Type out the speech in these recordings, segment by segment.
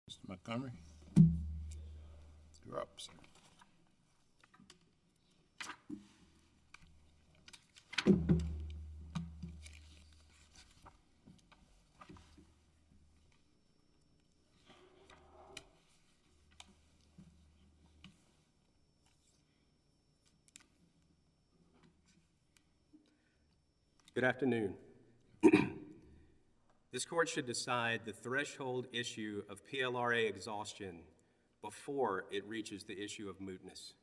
Mr. Montgomery, you're up, sir. Good afternoon. This court should decide the threshold issue of PLRA exhaustion before it reaches the issue of mootness.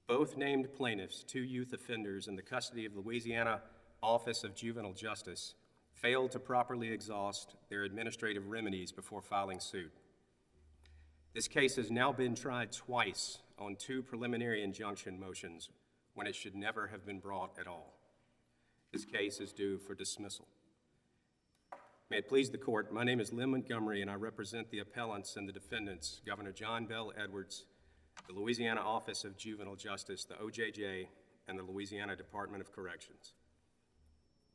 Both named plaintiffs, two youth offenders in the custody of Louisiana Office of Juvenile Justice, failed to properly exhaust their administrative remedies before filing suit. This case has now been tried twice on two preliminary injunction motions when it should never have been brought at all. This case is due for dismissal. May it please the court, my name is Lemuel Montgomery and I represent the appellants and the defendants, Governor John Bell Edwards, the Louisiana Office of Juvenile Justice, the OJJ, and the Louisiana Department of Corrections.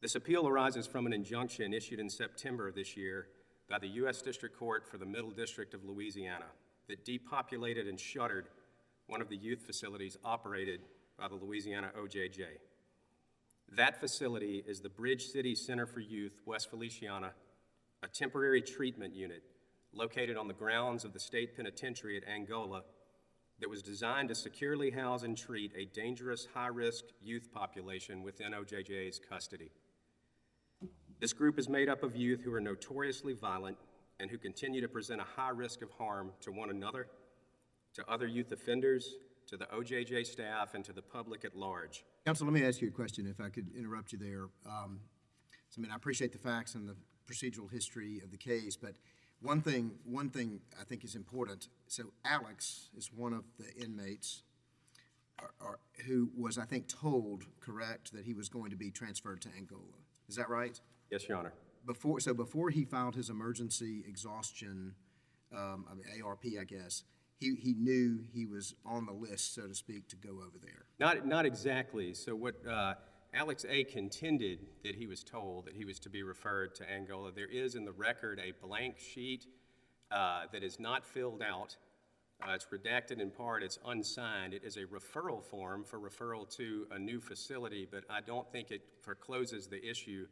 This appeal arises from an injunction issued in September of this year by the U.S. District Court for the Middle District of Louisiana that depopulated and shuttered one of the youth facilities operated by the Louisiana OJJ. That facility is the Bridge City Center for Youth, West Feliciana, a temporary treatment unit located on the grounds of the state penitentiary at Angola that was designed to securely house and treat a dangerous, high-risk youth population within OJJ's custody. This group is made up of youth who are notoriously violent and who continue to present a high risk of harm to one another, to other youth offenders, to the OJJ staff, and to the public at large. Counsel, let me ask you a question, if I could interrupt you there. I appreciate the facts and the procedural history of the case, but one thing I think is important. So Alex is one of the inmates who was, I think, told, correct, that he was going to be transferred to Angola. Is that right? Yes, Your Honor. Before he filed his emergency exhaustion, ARP, I guess, he knew he was on the list, so to speak, to go over there. Not exactly. So what Alex A. contended that he was told that he was to be referred to Angola. There is in the record a blank sheet that is not filled out. It's redacted in part. It's unsigned. It is a referral form for referral to a new facility, but I don't think it forecloses the issue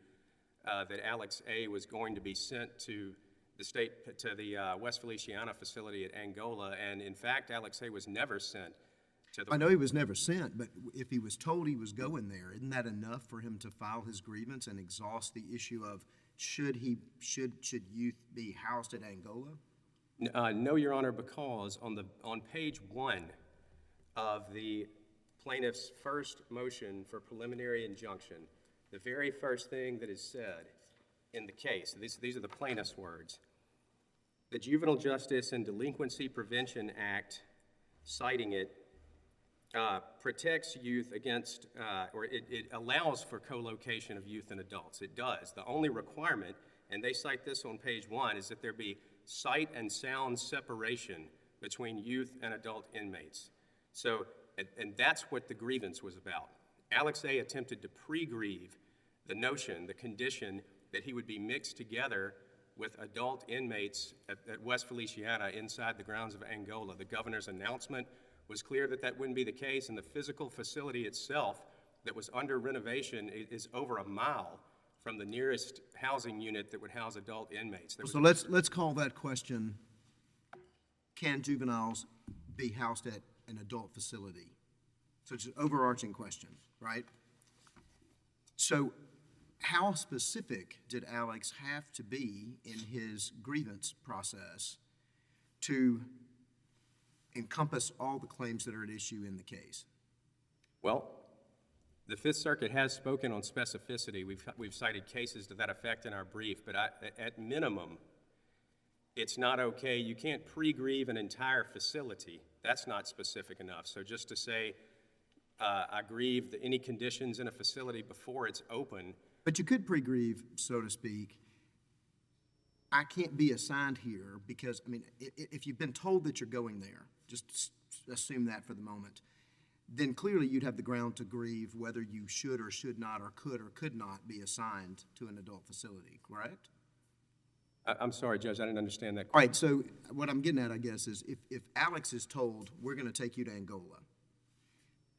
that Alex A. was going to be sent to the West Feliciana facility at Angola, and in fact, Alex A. was never sent to the... I know he was never sent, but if he was told he was going there, isn't that enough for him to file his grievance and exhaust the issue of should youth be housed at Angola? No, Your Honor, because on page 1 of the plaintiff's first motion for preliminary injunction, the very first thing that is said in the case, these are the plaintiff's words, the Juvenile Justice and Delinquency Prevention Act, citing it, protects youth against, or it allows for co-location of youth and adults. It does. The only requirement, and they cite this on page 1, is that there be sight and sound separation between youth and adult inmates. So, and that's what the grievance was about. Alex A. attempted to pre-grieve the notion, the condition, that he would be mixed together with adult inmates at West Feliciana inside the grounds of Angola. The governor's announcement was clear that that wouldn't be the case, and the physical facility itself that was under renovation is over a mile from the nearest housing unit that would house adult inmates. So let's call that question, can juveniles be housed at an adult facility? So it's an overarching question, right? So how specific did Alex have to be in his grievance process to encompass all the claims that are at issue in the case? Well, the Fifth Circuit has spoken on specificity. We've cited cases to that effect in our brief, but at minimum, it's not okay. You can't pre-grieve an entire facility. That's not specific enough. So just to say, I grieve any conditions in a facility before it's open. But you could pre-grieve, so to speak. I can't be assigned here because, I mean, if you've been told that you're going there, just assume that for the moment, then clearly you'd have the ground to grieve whether you should or should not or could not be assigned to an adult facility, correct? I'm sorry, Judge, I didn't understand that. All right, so what I'm getting at, I guess, is if Alex is told, we're going to take you to Angola,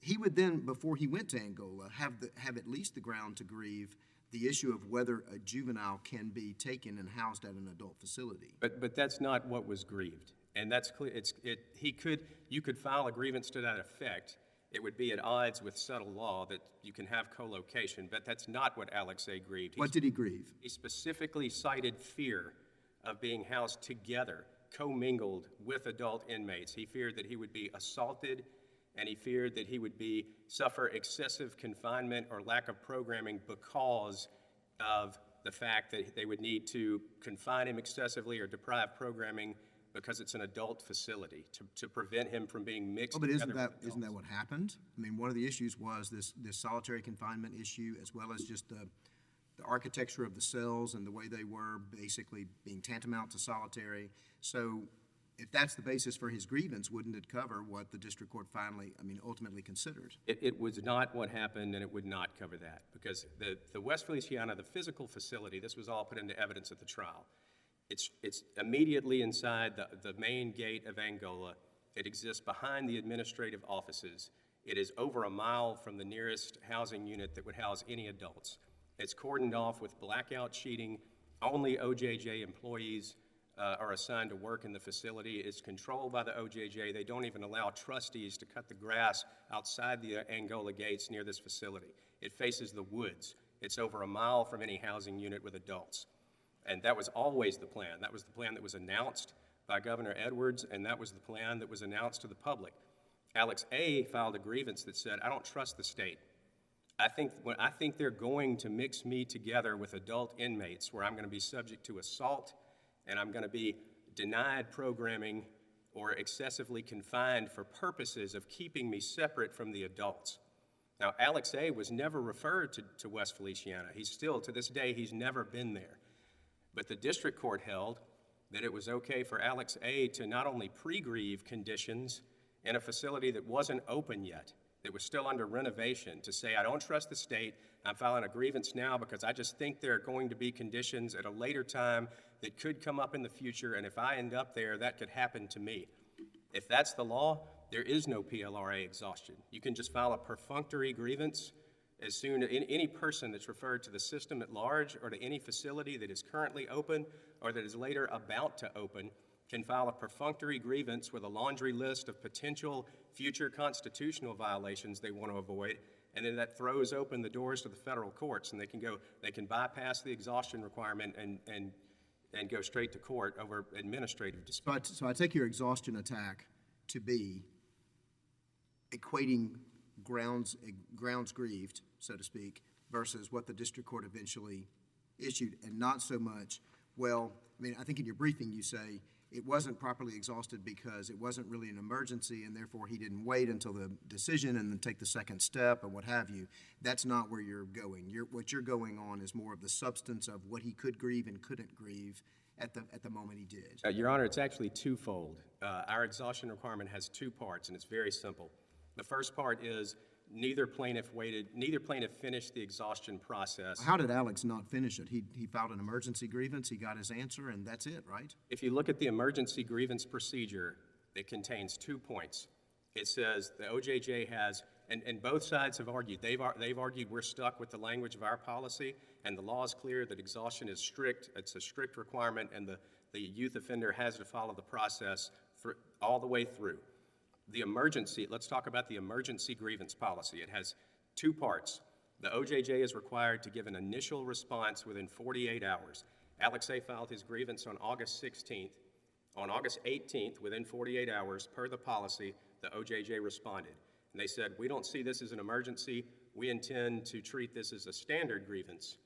he would then, before he went to Angola, have at least the ground to grieve the issue of whether a juvenile can be taken and housed at an adult facility. But that's not what was grieved, and that's clear. You could file a grievance to that effect. It would be at odds with settled law that you can have co-location, but that's not what Alex A. grieved. What did he grieve? He specifically cited fear of being housed together, commingled with adult inmates. He feared that he would be assaulted, and he feared that he would suffer excessive confinement or lack of programming because of the fact that they would need to confine him excessively or deprive programming because it's an adult facility to prevent him from being mixed Oh, but together isn't that what happened? I mean, one of the issues was this solitary confinement issue, as well as just the architecture of the cells and the way they were basically being tantamount to solitary. So if that's the basis for his grievance, wouldn't it cover what the district court ultimately considered? It was not what happened, and it would not cover that, because the West Feliciana, the physical facility, this was all put into evidence at the trial. It's immediately inside the main gate of Angola. It exists behind the administrative offices. It is over a mile from the nearest housing unit that would house any adults. It's cordoned off with blackout sheeting. Only OJJ employees are assigned to work in the facility. It's controlled by the OJJ. They don't even allow trustees to cut the grass outside the Angola gates near this facility. It faces the woods. It's over a mile from any housing unit with adults. And that was always the plan. That was the plan that was announced by Governor Edwards, and that was the plan that was announced to the public. Alex A. filed a grievance that said, I don't trust the state. I think they're going to mix me together with adult inmates where I'm going to be subject to assault and I'm going to be denied programming or excessively confined for purposes of keeping me separate from the adults. Now, Alex A. was never referred to West Feliciana. He's still, to this day, he's never been there. But the district court held that it was okay for Alex A. to not only pre-grieve conditions in a facility that wasn't open yet, that was still under renovation, to say, I don't trust the state, I'm filing a grievance now because I just think there are going to be conditions at a later time that could come up in the future, and if I end up there, that could happen to me. If that's the law, there is no PLRA exhaustion. You can just file a perfunctory grievance as soon as any person that's referred to the system at large or to any facility that is currently open or that is later about to open can file a perfunctory grievance with a laundry list of potential future constitutional violations they want to avoid, and then that throws open the doors to the federal courts, and they can bypass the exhaustion requirement and go straight to court over administrative disputes. So I take your exhaustion attack to be equating grounds grieved, so to speak, versus what the district court eventually issued, and not so much, I think in your briefing you say it wasn't properly exhausted because it wasn't really an emergency, and therefore he didn't wait until the decision and then take the second step or what have you. That's not where you're going. What you're going on is more of the substance of what he could grieve and couldn't grieve at the moment he did. Your Honor, it's actually twofold. Our exhaustion requirement has two parts, and it's very simple. The first part is neither plaintiff finished the exhaustion process. How did Alex not finish it? He filed an emergency grievance, he got his answer, and that's it, right? If you look at the emergency grievance procedure, it contains 2 points. It says the OJJ has, and both sides have argued, they've argued we're stuck with the language of our policy, and the law is clear that exhaustion is strict, it's a strict requirement, and the youth offender has to follow the process all the way through. Let's talk about the emergency grievance policy. It has 2 parts. The OJJ is required to give an initial response within 48 hours. Alex A. filed his grievance on August 16th. On August 18th, within 48 hours, per the policy, the OJJ responded. And they said, we don't see this as an emergency. We intend to treat this as a standard grievance.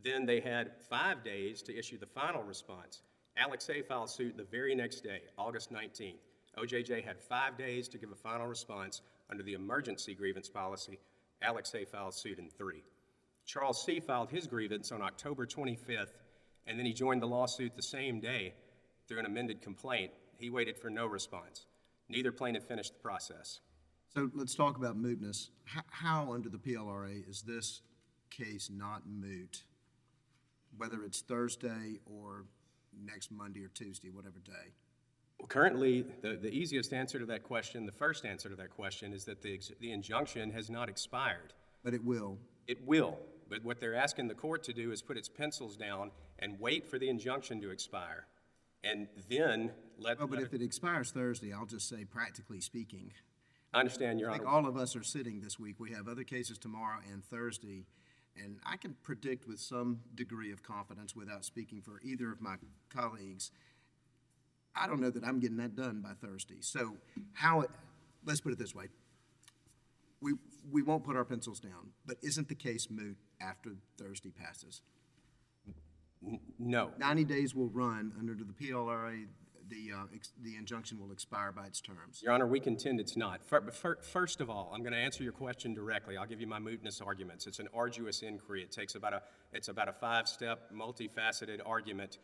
Then they had 5 days to issue the final response. Alex A. filed suit the very next day, August 19th. OJJ had 5 days to give a final response under the emergency grievance policy. Alex A. filed suit in 3. Charles C. filed his grievance on October 25th, and then he joined the lawsuit the same day through an amended complaint. He waited for no response. Neither plaintiff finished the process. So let's talk about mootness. How under the PLRA is this case not moot, whether it's Thursday or next Monday or Tuesday, whatever day? Well, currently, the easiest answer to that question, the first answer to that question, is that the injunction has not expired. But it will. It will, but what they're asking the court to do is put its pencils down and wait for the injunction to expire, and then let. Well, but if it expires Thursday, I'll just say, practically speaking, I understand, Your I think Honor. all of us are sitting this week. We have other cases tomorrow and Thursday, and I can predict with some degree of confidence, without speaking for either of my colleagues, I don't know that I'm getting that done by Thursday. So let's put it this way. We won't put our pencils down, but isn't the case moot after Thursday passes? No. 90 days will run under the PLRA. The injunction will expire by its terms. Your Honor, we contend it's not. First of all, I'm going to answer your question directly. I'll give you my mootness arguments. It's an arduous inquiry. It takes about a five-step, multifaceted argument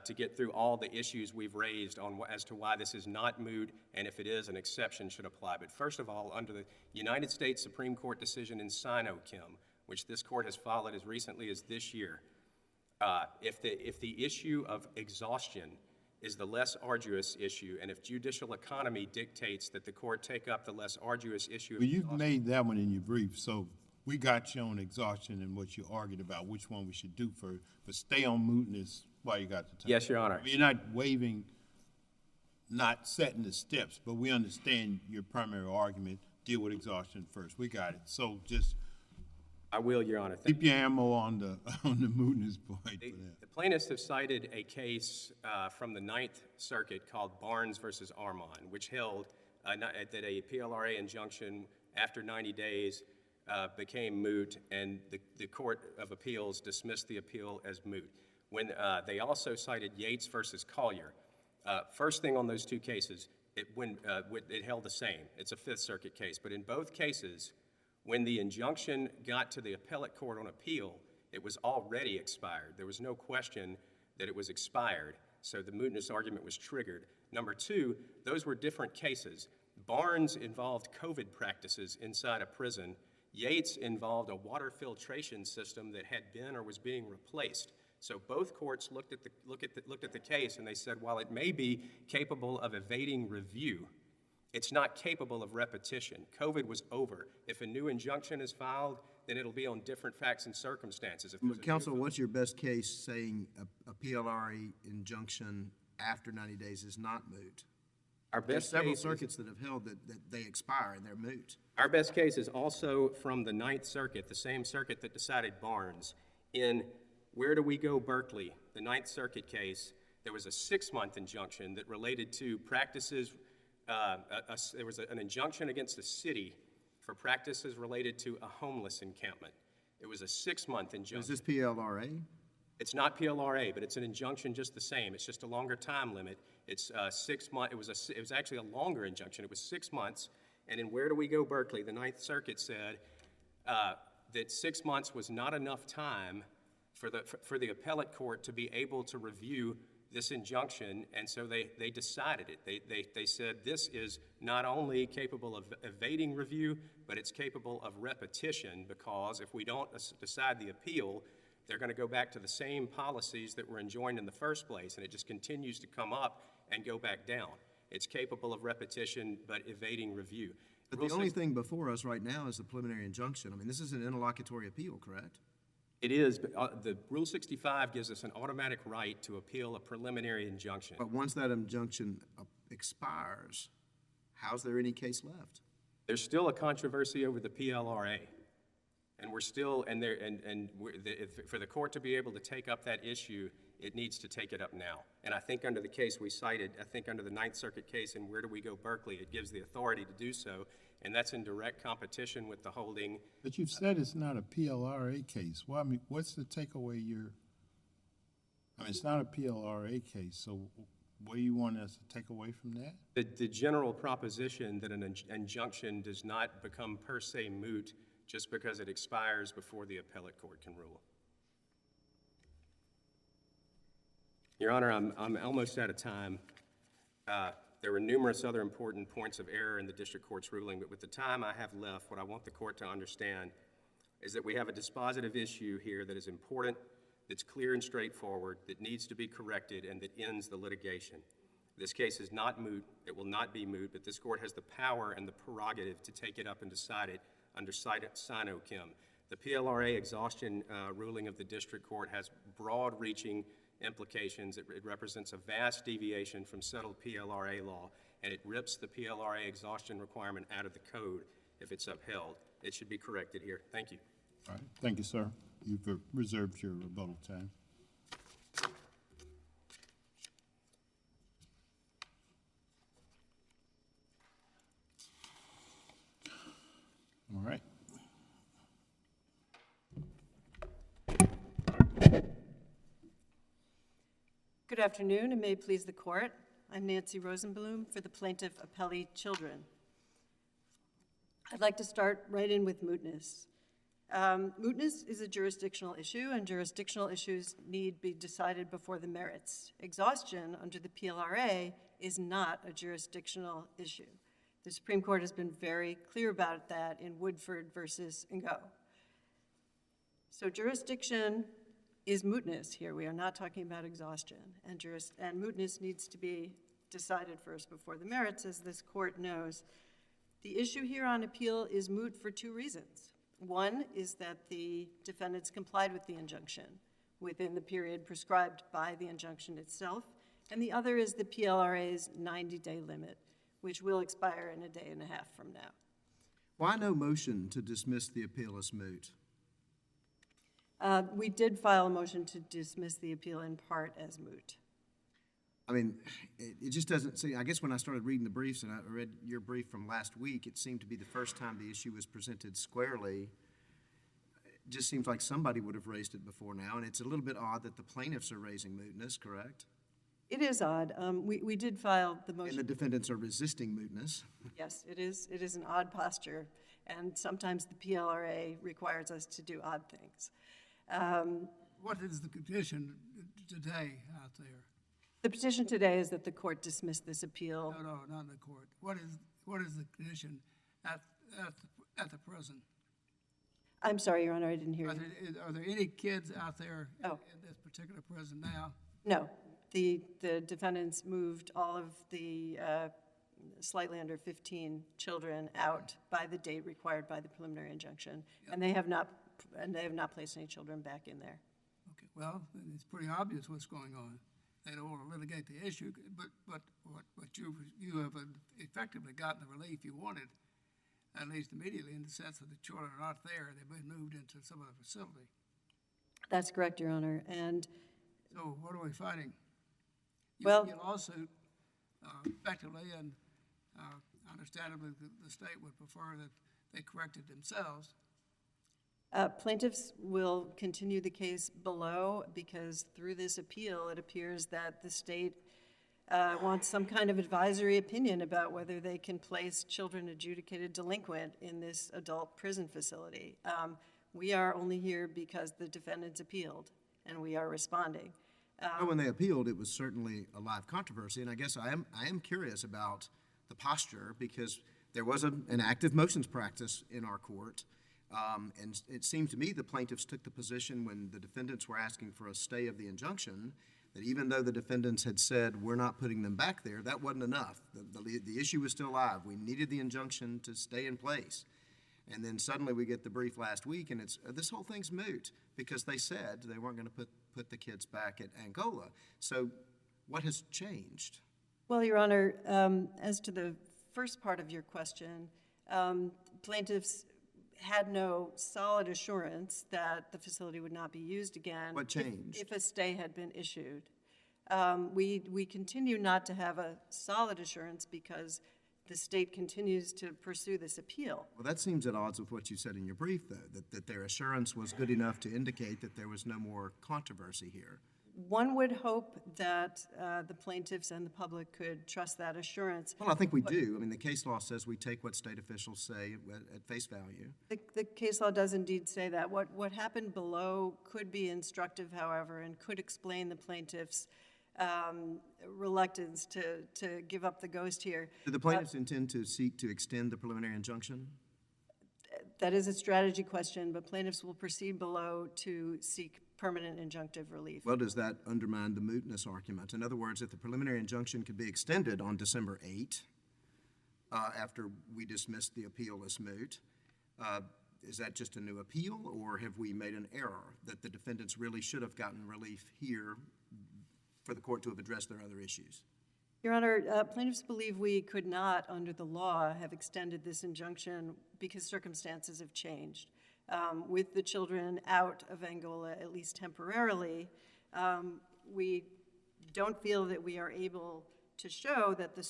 to get through all the issues we've raised as to why this is not moot, and if it is, an exception should apply. But first of all, under the United States Supreme Court decision in Sino-Kim, which this court has followed as recently as this year, if the issue of exhaustion is the less arduous issue, and if judicial economy dictates that the court take up the less arduous issue of Well, you've exhaustion. made that one in your brief, so we got you on exhaustion and what you argued about, which one we should do first. But stay on mootness while you got the time. Yes, Your Honor. You're not waiving, not setting the steps, but we understand your primary argument, deal with exhaustion first. We got it. So just I will, Your Honor. keep your ammo on the mootness point for that. The plaintiffs have cited a case from the Ninth Circuit called Barnes versus Armon, which held that a PLRA injunction after 90 days became moot, and the Court of Appeals dismissed the appeal as moot. When they also cited Yates versus Collier. First thing on those two cases, it held the same. It's a Fifth Circuit case, but in both cases, when the injunction got to the appellate court on appeal, it was already expired. There was no question that it was expired, so the mootness argument was triggered. Number two, those were different cases. Barnes involved COVID practices inside a prison. Yates involved a water filtration system that had been or was being replaced. So both courts looked at the case and they said, while it may be capable of evading review, it's not capable of repetition. COVID was over. If a new injunction is filed, then it'll be on different facts and circumstances. Counsel, what's your best case saying a PLRA injunction after 90 days is not moot? There's several circuits that have held that they expire and they're moot. Our best case is also from the Ninth Circuit, the same circuit that decided Barnes. In Where Do We Go, Berkeley, the Ninth Circuit case, there was a 6-month injunction that related to practices. There was an injunction against the city for practices related to a homeless encampment. It was a 6-month injunction. Is this PLRA? It's not PLRA, but it's an injunction just the same. It's just a longer time limit. It's 6 months. It was actually a longer injunction. It was 6 months. And in Where Do We Go, Berkeley, the Ninth Circuit said that 6 months was not enough time for the appellate court to be able to review this injunction, and so they decided it. They said this is not only capable of evading review, but it's capable of repetition, because if we don't decide the appeal, they're going to go back to the same policies that were enjoined in the first place, and it just continues to come up and go back down. It's capable of repetition, but evading review. But the only thing before us right now is the preliminary injunction. I mean, this is an interlocutory appeal, correct? It is, but the Rule 65 gives us an automatic right to appeal a preliminary injunction. But once that injunction expires, how's there any case left? There's still a controversy over the PLRA, and we're still, for the court to be able to take up that issue, it needs to take it up now. And I think under the case we cited, I think under the Ninth Circuit case in Where Do We Go, Berkeley, it gives the authority to do so, and that's in direct competition with the holding. But you've said it's not a PLRA case. Well, I mean, what's the takeaway it's not a PLRA case, so what do you want us to take away from that? The general proposition that an injunction does not become per se moot just because it expires before the appellate court can rule. Your Honor, I'm almost out of time. There were numerous other important points of error in the district court's ruling, but with the time I have left, what I want the court to understand is that we have a dispositive issue here that is important. that's clear and straightforward, that needs to be corrected, and that ends the litigation. This case is not moot. It will not be moot, but this court has the power and the prerogative to take it up and decide it under sino-chem. The PLRA exhaustion ruling of the district court has broad-reaching implications. It represents a vast deviation from settled PLRA law, and it rips the PLRA exhaustion requirement out of the code if it's upheld. It should be corrected here. Thank you. All right, thank you, sir. You've reserved your rebuttal time. All right. Good afternoon, and may it please the court. I'm Nancy Rosenbloom for the plaintiff appellee children. I'd like to start right in with mootness. Mootness is a jurisdictional issue, and jurisdictional issues need be decided before the merits. Exhaustion under the PLRA is not a jurisdictional issue. The Supreme Court has been very clear about that in Woodford versus Ngo. So jurisdiction is mootness here. We are not talking about exhaustion, and mootness needs to be decided first before the merits, as this court knows. The issue here on appeal is moot for two reasons. One is that the defendants complied with the injunction within the period prescribed by the injunction itself, and the other is the PLRA's 90-day limit, which will expire in a day and a half from now. Why no motion to dismiss the appeal as moot? We did file a motion to dismiss the appeal in part as moot. I mean, it just doesn't seem, I guess when I started reading the briefs, and I read your brief from last week, it seemed to be the first time the issue was presented squarely. It just seems like somebody would have raised it before now, and it's a little bit odd that the plaintiffs are raising mootness, correct? It is odd. We did file the motion. And the defendants are resisting mootness. Yes, it is an odd posture, and sometimes the PLRA requires us to do odd things. What is the petition today out there? The petition today is that the court dismiss this appeal. No, not in the court. What is the petition at the prison? I'm sorry, Your Honor, I didn't hear you. Are there any kids out there in Oh. this particular prison now? No, the defendants moved all of the slightly under 15 children out by the date required by the preliminary injunction, and they have not placed any children back in there. Okay, well, it's pretty obvious what's going on. They don't want to litigate the issue, but you have effectively gotten the relief you wanted, at least immediately, in the sense that the children are not there. They've been moved into some other facility. That's correct, Your Honor. And so what are we fighting? Well, your lawsuit, effectively, and understandably, the state would prefer that they correct it themselves. Plaintiffs will continue the case below because through this appeal, it appears that the state wants some kind of advisory opinion about whether they can place children adjudicated delinquent in this adult prison facility. We are only here because the defendants appealed, and we are responding. When they appealed, it was certainly a live controversy, and I guess I am curious about the posture, because there was an active motions practice in our court. And it seemed to me the plaintiffs took the position when the defendants were asking for a stay of the injunction that even though the defendants had said we're not putting them back there, that wasn't enough. The issue was still live. We needed the injunction to stay in place. And then suddenly we get the brief last week, and it's this whole thing's moot because they said they weren't going to put the kids back at Angola. So what has changed? Well, Your Honor, as to the first part of your question, plaintiffs had no solid assurance that the facility would not be used again. What changed? If a stay had been issued. We continue not to have a solid assurance because the state continues to pursue this appeal. Well, that seems at odds with what you said in your brief, though, that their assurance was good enough to indicate that there was no more controversy here. One would hope that the plaintiffs and the public could trust that assurance. Well, I think we do. I mean, the case law says we take what state officials say at face value. The case law does indeed say that. What happened below could be instructive, however, and could explain the plaintiffs' reluctance to give up the ghost here. Do the plaintiffs intend to seek to extend the preliminary injunction? That is a strategy question, but plaintiffs will proceed below to seek permanent injunctive relief. Well, does that undermine the mootness argument? In other words, if the preliminary injunction could be extended on December 8, after we dismiss the appeal as moot, is that just a new appeal, or have we made an error that the defendants really should have gotten relief here for the court to have addressed their other issues? Your Honor, plaintiffs believe we could not, under the law, have extended this injunction because circumstances have changed. With the children out of Angola, at least temporarily, we don't feel that we are able to show that the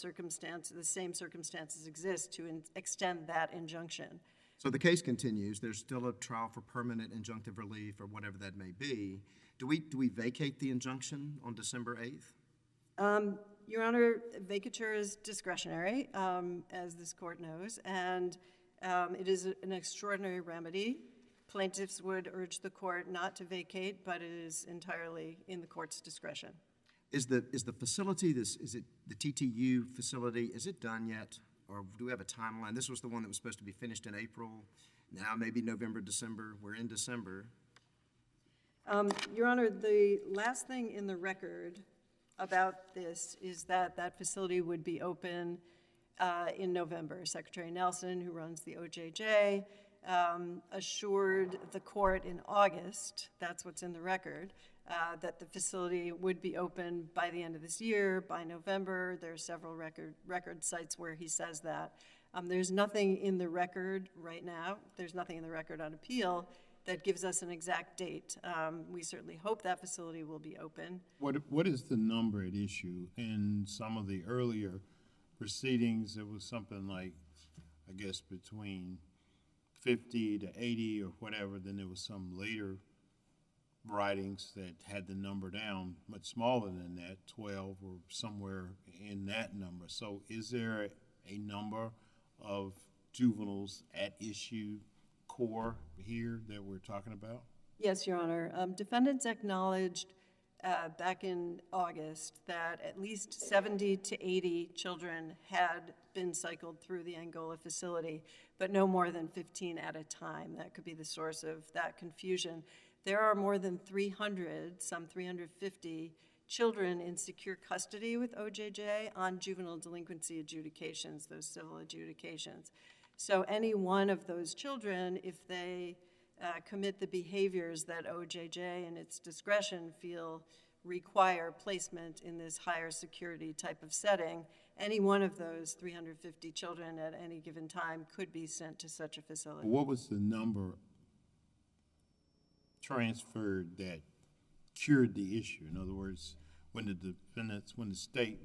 same circumstances exist to extend that injunction. So the case continues. There's still a trial for permanent injunctive relief or whatever that may be. Do we vacate the injunction on December 8th? Your Honor, vacatur is discretionary, as this court knows, and it is an extraordinary remedy. Plaintiffs would urge the court not to vacate, but it is entirely in the court's discretion. Is the facility, is it the TTU facility, is it done yet? Or do we have a timeline? This was the one that was supposed to be finished in April. Now maybe November, December. We're in December. Your Honor, the last thing in the record about this is that that facility would be open in November. Secretary Nelson, who runs the OJJ, assured the court in August, that's what's in the record, that the facility would be open by the end of this year, by November. There are several record sites where he says that. There's nothing in the record right now. There's nothing in the record on appeal that gives us an exact date. We certainly hope that facility will be open. What is the number at issue? In some of the earlier proceedings, it was something like, I guess, between 50 to 80 or whatever. Then there was some later writings that had the number down much smaller than that, 12 or somewhere in that number. So is there a number of juveniles at issue core here that we're talking about? Yes, Your Honor. Defendants acknowledged back in August that at least 70 to 80 children had been cycled through the Angola facility, but no more than 15 at a time. That could be the source of that confusion. There are more than 300, some 350 children in secure custody with OJJ on juvenile delinquency adjudications, those civil adjudications. So any one of those children, if they commit the behaviors that OJJ in its discretion feel require placement in this higher security type of setting, any one of those 350 children at any given time could be sent to such a facility. What was the number transferred that cured the issue? In other words, when the state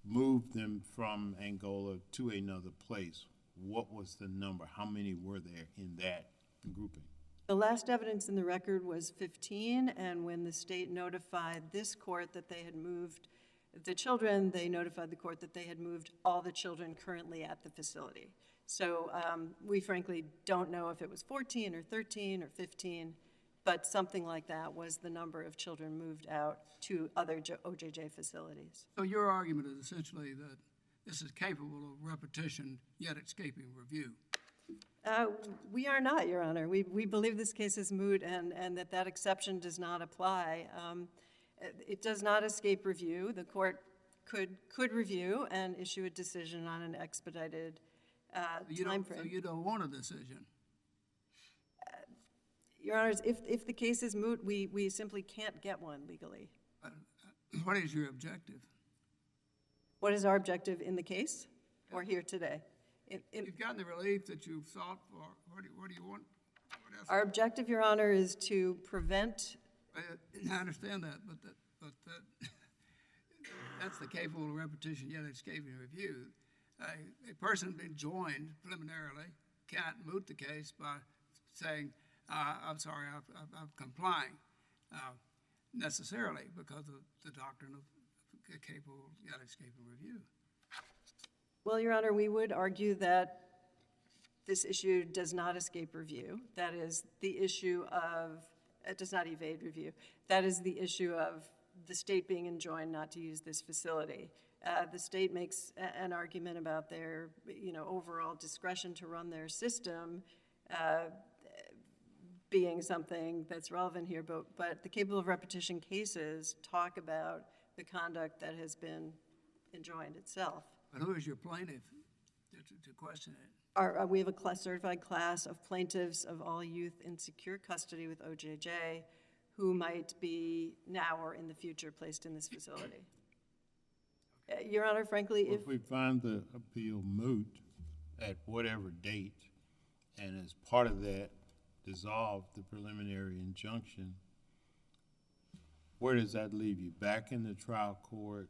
moved them from Angola to another place, what was the number? How many were there in that grouping? The last evidence in the record was 15, and when the state notified this court that they had moved the children, they notified the court that they had moved all the children currently at the facility. So we frankly don't know if it was 14 or 13 or 15, but something like that was the number of children moved out to other OJJ facilities. So your argument is essentially that this is capable of repetition, yet escaping review. We are not, Your Honor. We believe this case is moot and that exception does not apply. It does not escape review. The court could review and issue a decision on an expedited time frame. So you don't want a decision? Your Honors, if the case is moot, we simply can't get one legally. What is your objective? What is our objective in the case or here today? You've gotten the relief that you've sought for. What do you want? What else? Our objective, Your Honor, is to prevent. I understand that, but that's the capable of repetition yet escaping review. A person being joined preliminarily can't moot the case by saying, I'm sorry, I'm complying, necessarily because of the doctrine of capable yet escaping review. Well, Your Honor, we would argue that this issue does not escape review. That is the issue of, it does not evade review. That is the issue of the state being enjoined not to use this facility. The state makes an argument about their, overall discretion to run their system. being something that's relevant here, but the capable of repetition cases talk about the conduct that has been enjoined itself. But who is your plaintiff to question it? We have a certified class of plaintiffs of all youth in secure custody with OJJ who might be now or in the future placed in this facility. Your Honor, frankly, If we find the appeal moot at whatever date, and as part of that, dissolve the preliminary injunction, where does that leave you? Back in the trial court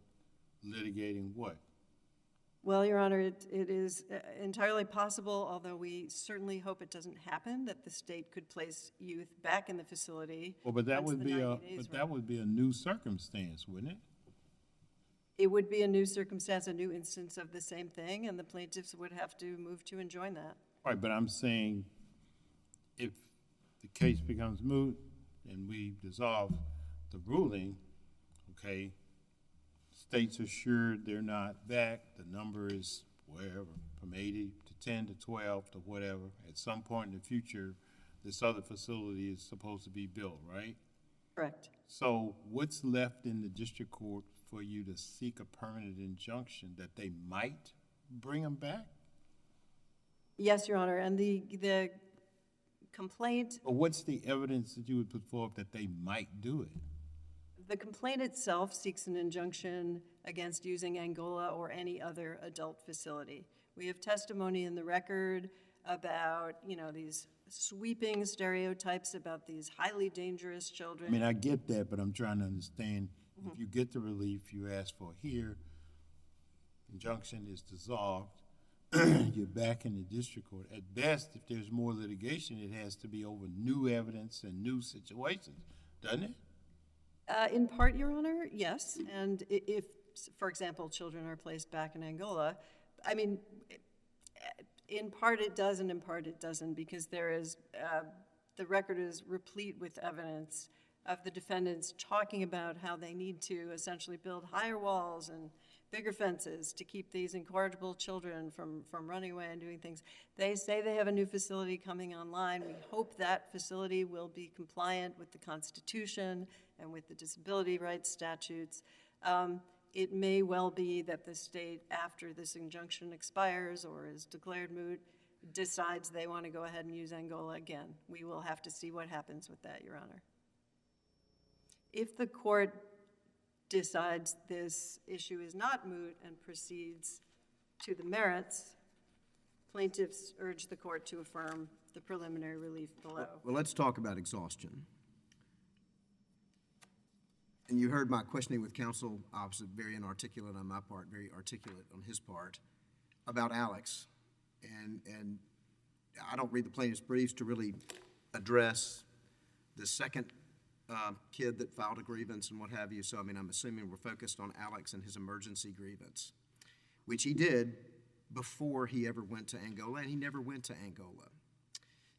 litigating what? well, Your Honor, it is entirely possible, although we certainly hope it doesn't happen, that the state could place youth back in the facility. Well, but that once would the be 90 days run. a new circumstance, wouldn't it? It would be a new circumstance, a new instance of the same thing, and the plaintiffs would have to move to enjoin that. Right, but I'm saying if the case becomes moot and we dissolve the ruling, okay, states assured they're not back, the number is wherever, from 80 to 10 to 12 to whatever. At some point in the future, this other facility is supposed to be built, right? Correct. So what's left in the district court for you to seek a permanent injunction that they might bring them back? Yes, Your Honor, and the complaint, Or what's the evidence that you would put forward that they might do it? the complaint itself seeks an injunction against using Angola or any other adult facility. We have testimony in the record about, these sweeping stereotypes about these highly dangerous I children. mean, I get that, but I'm trying to understand, if you get the relief you ask for here, injunction is dissolved, you're back in the district court. At best, if there's more litigation, it has to be over new evidence and new situations, doesn't it? In part, Your Honor, yes. And if, for example, children are placed back in Angola, I mean, in part it does and in part it doesn't, because there is, the record is replete with evidence of the defendants talking about how they need to essentially build higher walls and bigger fences to keep these incorrigible children from running away and doing things. They say they have a new facility coming online. We hope that facility will be compliant with the Constitution and with the disability rights statutes. It may well be that the state, after this injunction expires or is declared moot, decides they want to go ahead and use Angola again. We will have to see what happens with that, Your Honor. If the court decides this issue is not moot and proceeds to the merits, plaintiffs urge the court to affirm the preliminary relief below. Well, let's talk about exhaustion. And you heard my questioning with counsel, opposite, very inarticulate on my part, very articulate on his part, about Alex. And I don't read the plaintiff's briefs to really address the second kid that filed a grievance and what have you. So, I mean, I'm assuming we're focused on Alex and his emergency grievance, which he did before he ever went to Angola, and he never went to Angola.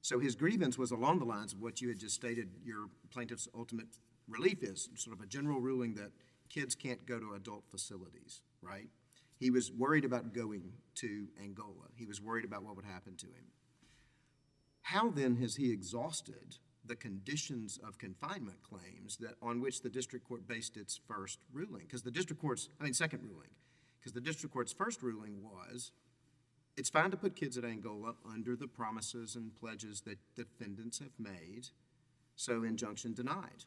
So his grievance was along the lines of what you had just stated your plaintiff's ultimate relief is, sort of a general ruling that kids can't go to adult facilities, right? He was worried about going to Angola. He was worried about what would happen to him. How then has he exhausted the conditions of confinement claims that on which the district court based its first ruling? Because the district court's, second ruling, because the district court's first ruling was it's fine to put kids at Angola under the promises and pledges that defendants have made, so injunction denied.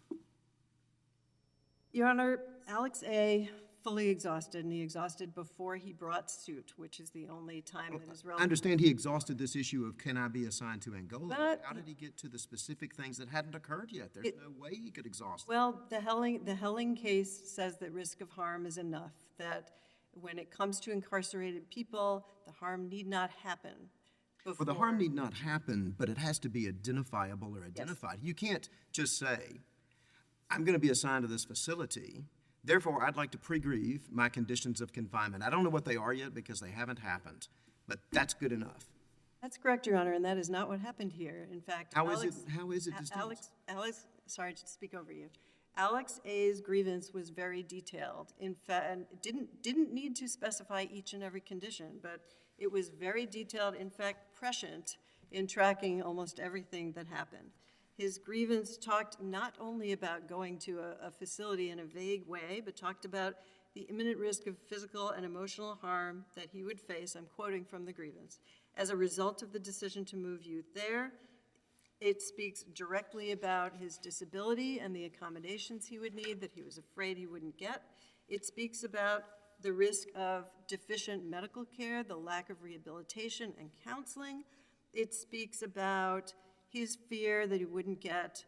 Your Honor, Alex A. fully exhausted, and he exhausted before he brought suit, which is the only time that is I relevant. understand he exhausted this issue of can I be assigned to Angola? But- How did he get to the specific things that hadn't occurred yet? There's no way he could exhaust it. Well, the Helling case says that risk of harm is enough, that when it comes to incarcerated people, the harm need not happen before. Well, the harm need not happen, but it has to be identifiable or identified. You can't just say, I'm going to be assigned to this facility, therefore I'd like to pre-grieve my conditions of confinement. I don't know what they are yet because they haven't happened, but that's good enough. That's correct, Your Honor, and that is not what happened here. In fact, How is it distinct? Alex, sorry to speak over you. Alex A.'s grievance was very detailed. In fact, and it didn't need to specify each and every condition, but it was very detailed, in fact, prescient in tracking almost everything that happened. His grievance talked not only about going to a facility in a vague way, but talked about the imminent risk of physical and emotional harm that he would face, I'm quoting from the grievance, as a result of the decision to move youth there. It speaks directly about his disability and the accommodations he would need that he was afraid he wouldn't get. It speaks about the risk of deficient medical care, the lack of rehabilitation and counseling. It speaks about his fear that he wouldn't get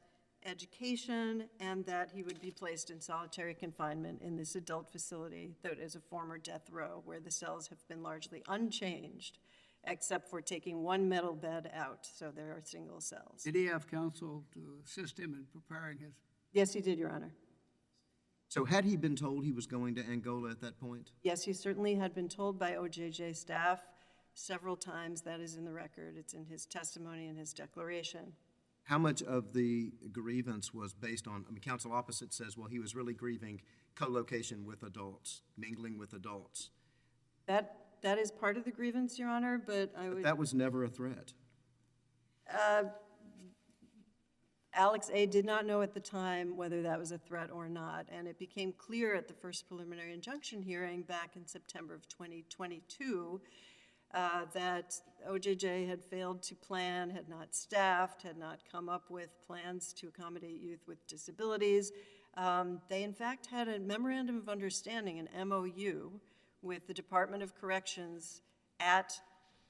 education and that he would be placed in solitary confinement in this adult facility that is a former death row where the cells have been largely unchanged except for taking one metal bed out, so there are single cells. Did he have counsel to assist him in preparing his? Yes, he did, Your Honor. So had he been told he was going to Angola at that point? Yes, he certainly had been told by OJJ staff several times. That is in the record. It's in his testimony and his declaration. How much of the grievance was based on, counsel opposite says, well, he was really grieving co-location with adults, mingling with adults. That is part of the grievance, Your Honor, but I would... But that was never a threat. Alex A. did not know at the time whether that was a threat or not, and it became clear at the first preliminary injunction hearing back in September of 2022 that OJJ had failed to plan, had not staffed, had not come up with plans to accommodate youth with disabilities. They, in fact, had a memorandum of understanding, an MOU, with the Department of Corrections at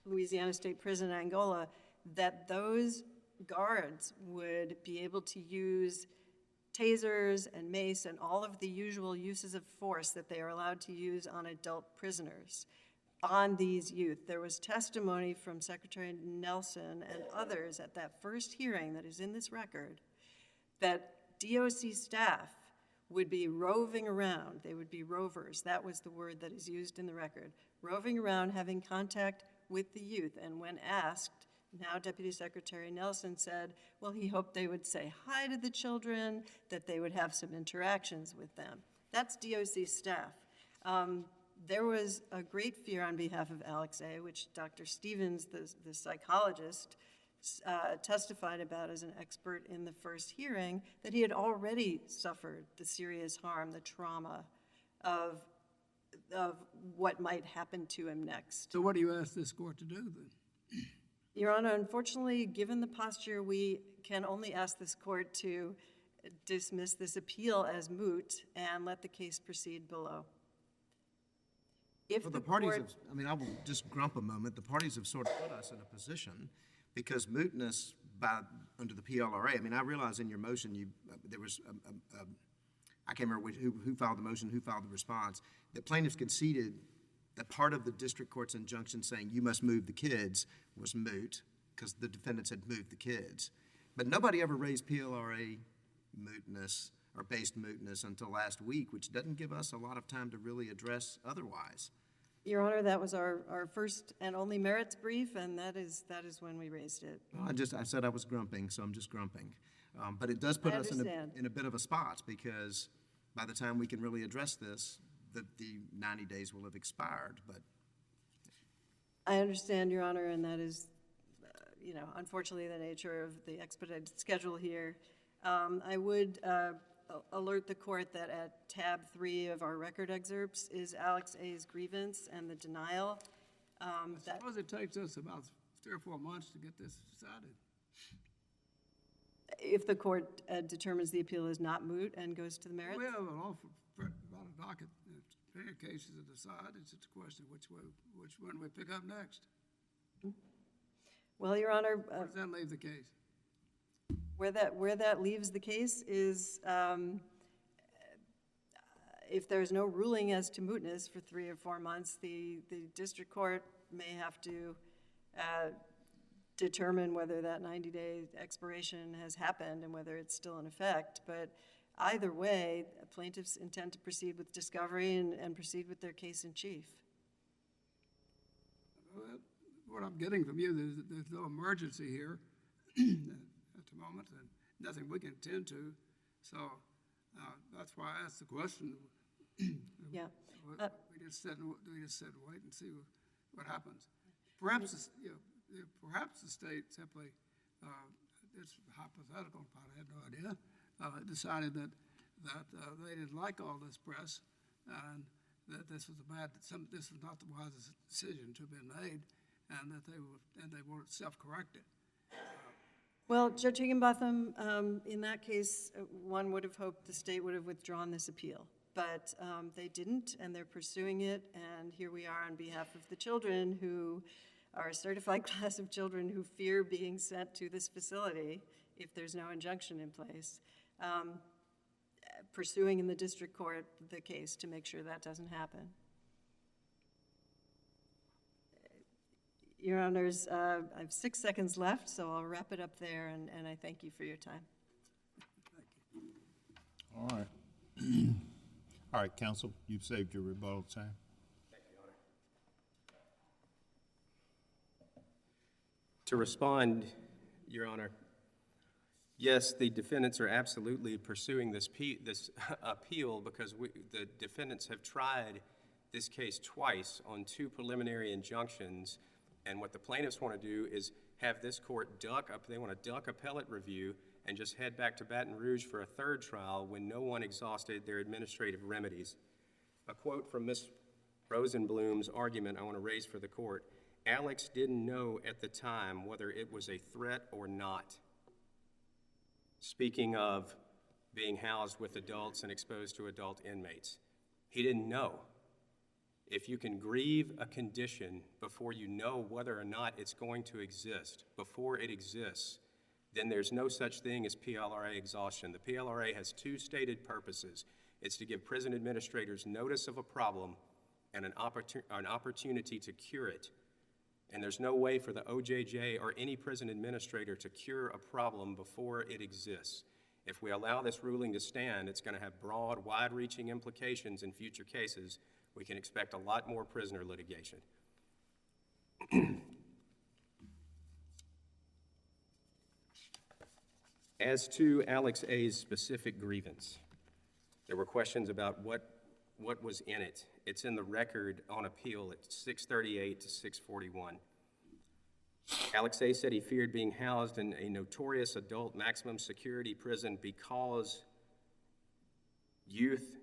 Louisiana State Prison, Angola, that those guards would be able to use tasers and mace and all of the usual uses of force that they are allowed to use on adult prisoners on these youth. There was testimony from Secretary Nelson and others at that first hearing that is in this record that DOC staff would be roving around. They would be rovers. That was the word that is used in the record. Roving around, having contact with the youth. And when asked, now Deputy Secretary Nelson said, well, he hoped they would say hi to the children, that they would have some interactions with them. That's DOC staff. There was a great fear on behalf of Alex A., which Dr. Stevens, the psychologist, testified about as an expert in the first hearing, that he had already suffered the serious harm, the trauma of what might happen to him next. So what do you ask this court to do then? Your Honor, unfortunately, given the posture, we can only ask this court to dismiss this appeal as moot and let the case proceed below. If Well, the parties have, I will just grump a moment. The parties have sort of put us in a position because mootness under the PLRA, I realize in your motion there was, I can't remember who filed the motion, who filed the response. The plaintiffs conceded that part of the district court's injunction saying you must move the kids was moot because the defendants had moved the kids. But nobody ever raised PLRA mootness or based mootness until last week, which doesn't give us a lot of time to really address otherwise. Your Honor, that was our first and only merits brief, and that is when we raised it. Well, I said I was grumping, so I'm just grumping. But it does put us in a bit of a spot because by the time we can really address this, the 90 days will have expired. But I understand, Your Honor, and that is, unfortunately the nature of the expedited schedule here. I would alert the court that at tab 3 of our record excerpts is Alex A.'s grievance and the denial. I suppose it takes us about 3 or 4 months to get this decided. If the court determines the appeal is not moot and goes to the merits? We have an awful lot of docket, plenty of cases to decide. It's just a question which one we pick up next. Well, Your Honor, Where does that leave the case? Where that leaves the case is if there's no ruling as to mootness for 3 or 4 months, the district court may have to determine whether that 90-day expiration has happened and whether it's still in effect. But either way, plaintiffs intend to proceed with discovery and proceed with their case in chief. Well, what I'm getting from you, there's no emergency here at the moment, and nothing we can attend to. So that's why I asked the question. Yeah. We just sit and wait and see what happens. Perhaps perhaps the state simply, it's hypothetical, but I had no idea, decided that they didn't like all this press, and that this was this was not the wisest decision to have been made, and that they weren't self-corrected. Well, Judge Higginbotham, in that case, one would have hoped the state would have withdrawn this appeal. But they didn't, and they're pursuing it, and here we are on behalf of the children who are a certified class of children who fear being sent to this facility if there's no injunction in place, pursuing in the district court the case to make sure that doesn't happen. Your Honors, I have 6 seconds left, so I'll wrap it up there, and I thank you for your time. All right. All right, counsel, you've saved your rebuttal time. Thank you, Your Honor. To respond, Your Honor, yes, the defendants are absolutely pursuing this appeal because the defendants have tried this case twice on 2 preliminary injunctions, and what the plaintiffs want to do is have this court they want to duck appellate review and just head back to Baton Rouge for a 3rd trial when no one exhausted their administrative remedies. A quote from Ms. Rosenbloom's argument I want to raise for the court: Alex didn't know at the time whether it was a threat or not. Speaking of being housed with adults and exposed to adult inmates, he didn't know. If you can grieve a condition before you know whether or not it's going to exist, before it exists, then there's no such thing as PLRA exhaustion. The PLRA has 2 stated purposes. It's to give prison administrators notice of a problem and an opportunity to cure it. And there's no way for the OJJ or any prison administrator to cure a problem before it exists. If we allow this ruling to stand, it's going to have broad, wide-reaching implications in future cases. We can expect a lot more prisoner litigation. As to Alex A.'s specific grievance, there were questions about what was in it. It's in the record on appeal at 638 to 641. Alex A. said he feared being housed in a notorious adult maximum security prison because youth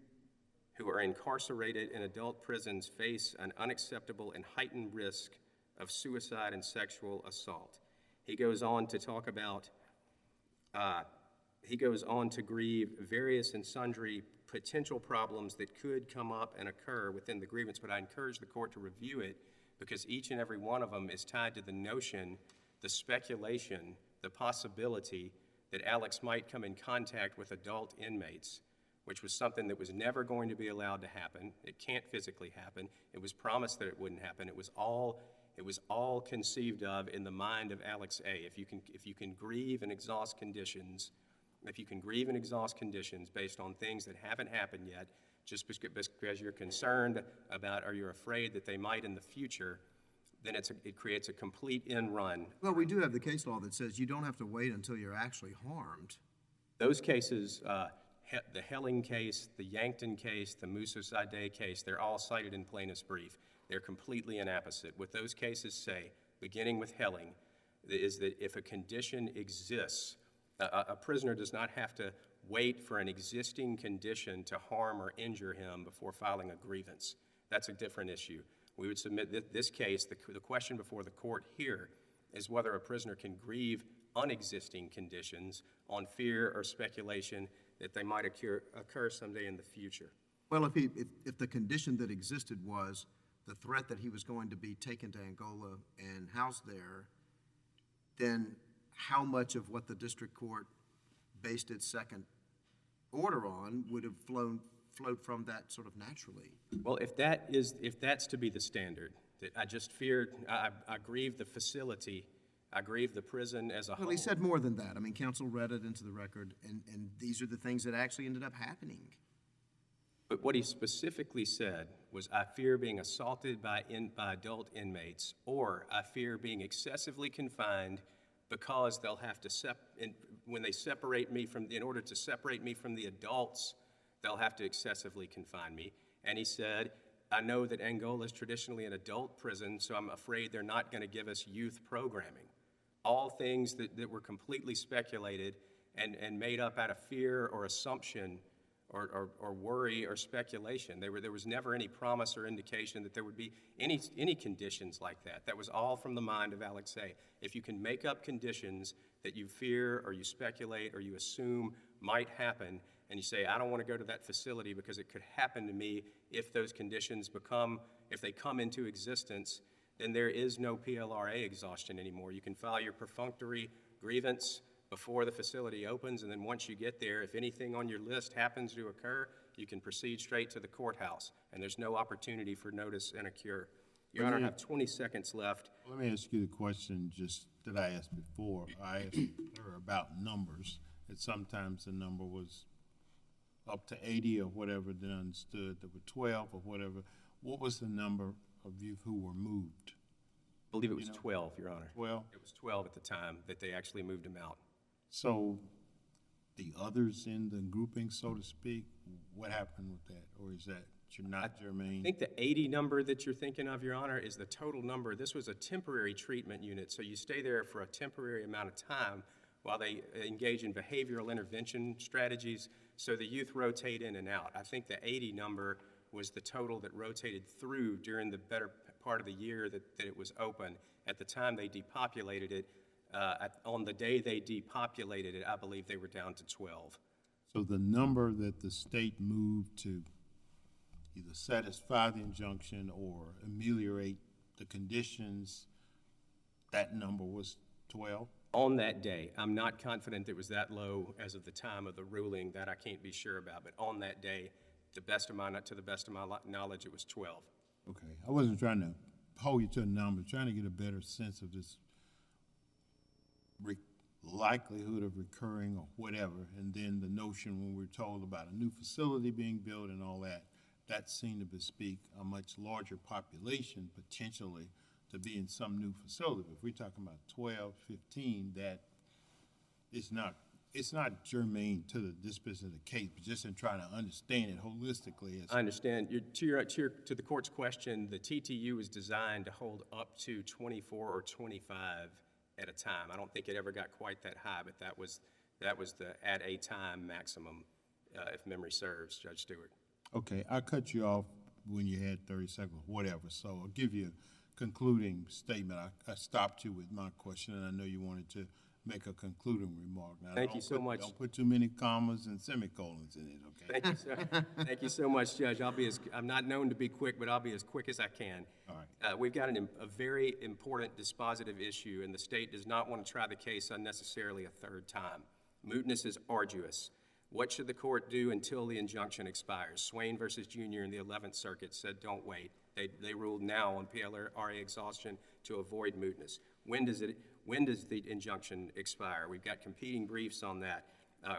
who are incarcerated in adult prisons face an unacceptable and heightened risk of suicide and sexual assault. He goes on to talk about, he goes on to grieve various and sundry potential problems that could come up and occur within the grievance, but I encourage the court to review it because each and every one of them is tied to the notion, the speculation, the possibility that Alex might come in contact with adult inmates, which was something that was never going to be allowed to happen. It can't physically happen. It was promised that it wouldn't happen. It was all conceived of in the mind of Alex A. If you can grieve and exhaust conditions, based on things that haven't happened yet, just because you're concerned about or you're afraid that they might in the future, then it creates a complete end run. Well, we do have the case law that says you don't have to wait until you're actually harmed. Those cases, the Helling case, the Yankton case, the Musa Sadeh case, they're all cited in plaintiff's brief. They're completely inapposite. What those cases say, beginning with Helling, is that if a condition exists, a prisoner does not have to wait for an existing condition to harm or injure him before filing a grievance. That's a different issue. We would submit this case, the question before the court here is whether a prisoner can grieve unexisting conditions on fear or speculation that they might occur someday in the future. Well, if the condition that existed was the threat that he was going to be taken to Angola and housed there, then how much of what the district court based its second order on would have flowed from that sort of naturally? Well, if that's to be the standard, that I just feared, I grieved the facility, I grieved the prison as a whole. Well, he said more than that. I mean, counsel read it into the record, and these are the things that actually ended up happening. But what he specifically said was, I fear being assaulted by adult inmates, or I fear being excessively confined because they'll have to, when they separate me in order to separate me from the adults, they'll have to excessively confine me. And he said, I know that Angola is traditionally an adult prison, so I'm afraid they're not going to give us youth programming. All things that were completely speculated and made up out of fear or assumption or worry or speculation. There was never any promise or indication that there would be any conditions like that. That was all from the mind of Alexei. If you can make up conditions that you fear or you speculate or you assume might happen, and you say, I don't want to go to that facility because it could happen to me if those conditions if they come into existence, then there is no PLRA exhaustion anymore. You can file your perfunctory grievance before the facility opens, and then once you get there, if anything on your list happens to occur, you can proceed straight to the courthouse, and there's no opportunity for notice and a cure. Your Honor, I have 20 seconds left. Let me ask you the question just that I asked before. I asked her about numbers, and sometimes the number was up to 80 or whatever, then understood there were 12 or whatever. What was the number of youth who were moved? I believe it was 12, Your Honor. 12? It was 12 at the time that they actually moved him out. So the others in the grouping, so to speak, what happened with that? Or is that not germane? I think the 80 number that you're thinking of, Your Honor, is the total number. This was a temporary treatment unit, so you stay there for a temporary amount of time while they engage in behavioral intervention strategies, so the youth rotate in and out. I think the 80 number was the total that rotated through during the better part of the year that it was open. At the time they depopulated it, on the day they depopulated it, I believe they were down to 12. So the number that the state moved to either satisfy the injunction or ameliorate the conditions, that number was 12? On that day, I'm not confident it was that low as of the time of the ruling. That I can't be sure about, but on that day, to the best of my knowledge, it was 12. Okay, I wasn't trying to hold you to a number, trying to get a better sense of this likelihood of recurring or whatever, and then the notion when we're told about a new facility being built and all that, that seemed to bespeak a much larger population potentially to be in some new facility. If we're talking about 12, 15, that it's not germane to the disposition of the case, but just in trying to understand it holistically. I understand. To the court's question, the TTU was designed to hold up to 24 or 25 at a time. I don't think it ever got quite that high, but that was the at a time maximum, if memory serves, Judge Stewart. Okay, I cut you off when you had 30 seconds, whatever, so I'll give you a concluding statement. I stopped you with my question, and I know you wanted to make a concluding remark. Now, Thank you so much. Don't put too many commas and semicolons in it, okay? Thank you, sir. Thank you so much, Judge. I'm not known to be quick, but I'll be as quick as I can. All right. We've got a very important dispositive issue, and the state does not want to try the case unnecessarily a third time. Mootness is arduous. What should the court do until the injunction expires? Swain versus Junior in the 11th Circuit said don't wait. They ruled now on PLRA exhaustion to avoid mootness. When does the injunction expire? We've got competing briefs on that.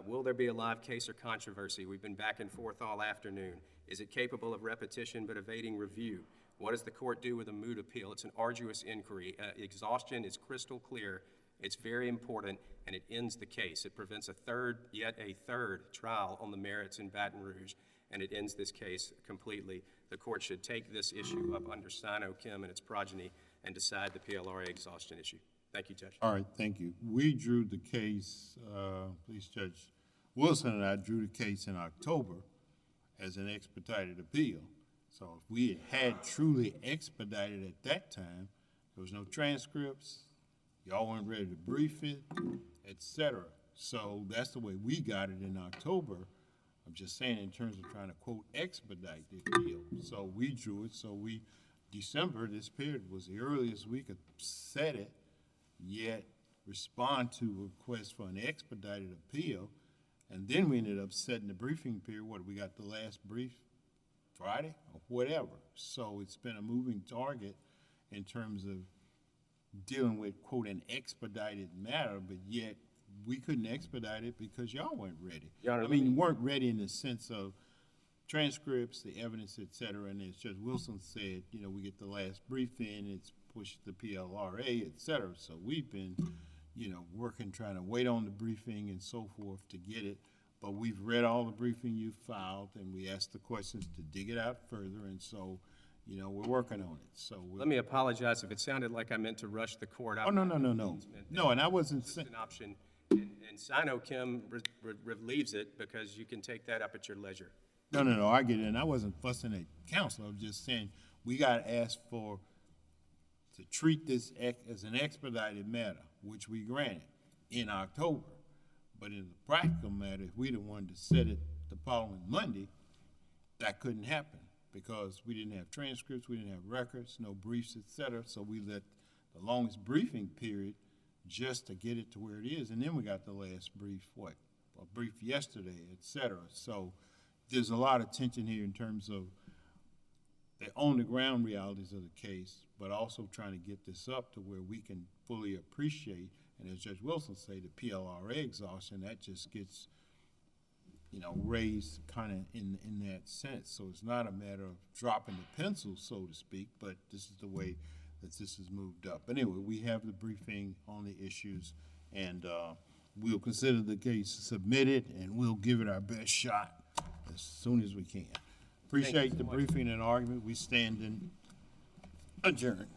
Will there be a live case or controversy? We've been back and forth all afternoon. Is it capable of repetition but evading review? What does the court do with a moot appeal? It's an arduous inquiry. Exhaustion is crystal clear. It's very important, and it ends the case. It prevents yet a third trial on the merits in Baton Rouge, and it ends this case completely. The court should take this issue up under Sino-Kim and its progeny and decide the PLRA exhaustion issue. Thank you, Judge. All right, thank you. We drew the case, Police Judge Wilson and I drew the case in October as an expedited appeal. So if we had truly expedited at that time, there was no transcripts, y'all weren't ready to brief it, et cetera. So that's the way we got it in October. I'm just saying in terms of trying to, quote, expedite the appeal. So we drew it, December, this period was the earliest we could set it, yet respond to a request for an expedited appeal. And then we ended up setting the briefing period. We got the last brief Friday or whatever. So it's been a moving target in terms of dealing with, quote, an expedited matter, but yet we couldn't expedite it because y'all weren't ready. Your Honor, you weren't ready in the sense of transcripts, the evidence, et cetera, and as Judge Wilson said, we get the last brief in, it's pushed the PLRA, et cetera. So we've been, working, trying to wait on the briefing and so forth to get it. But we've read all the briefing you filed, and we asked the questions to dig it out further. And so you know, we're working on it, so. Let me apologize if it sounded like I meant to rush the court. Oh, no, no, no, no. No, and I wasn't saying, An option, and Sino-Chem relieves it because you can take that up at your leisure. no, no, no, I get it, and I wasn't fussing at council, I was just saying, we gotta ask for, to treat this as an expedited matter, which we granted in October. But in the practical matter, if we'd have wanted to set it the following Monday, that couldn't happen, because we didn't have transcripts, we didn't have records, no briefs, et cetera, so we let the longest briefing period just to get it to where it is, and then we got the last brief, a brief yesterday, et cetera. So there's a lot of tension here in terms of the on-the-ground realities of the case, but also trying to get this up to where we can fully appreciate, and as Judge Wilson say, the PLRA exhaustion, that just gets, you know, raised kind of in that sense. So it's not a matter of dropping the pencil, so to speak, but this is the way that this has moved up. But anyway, we have the briefing on the issues, and we'll consider the case submitted, and we'll give it our best shot as soon as we can. Appreciate the briefing and argument. We stand in adjourned.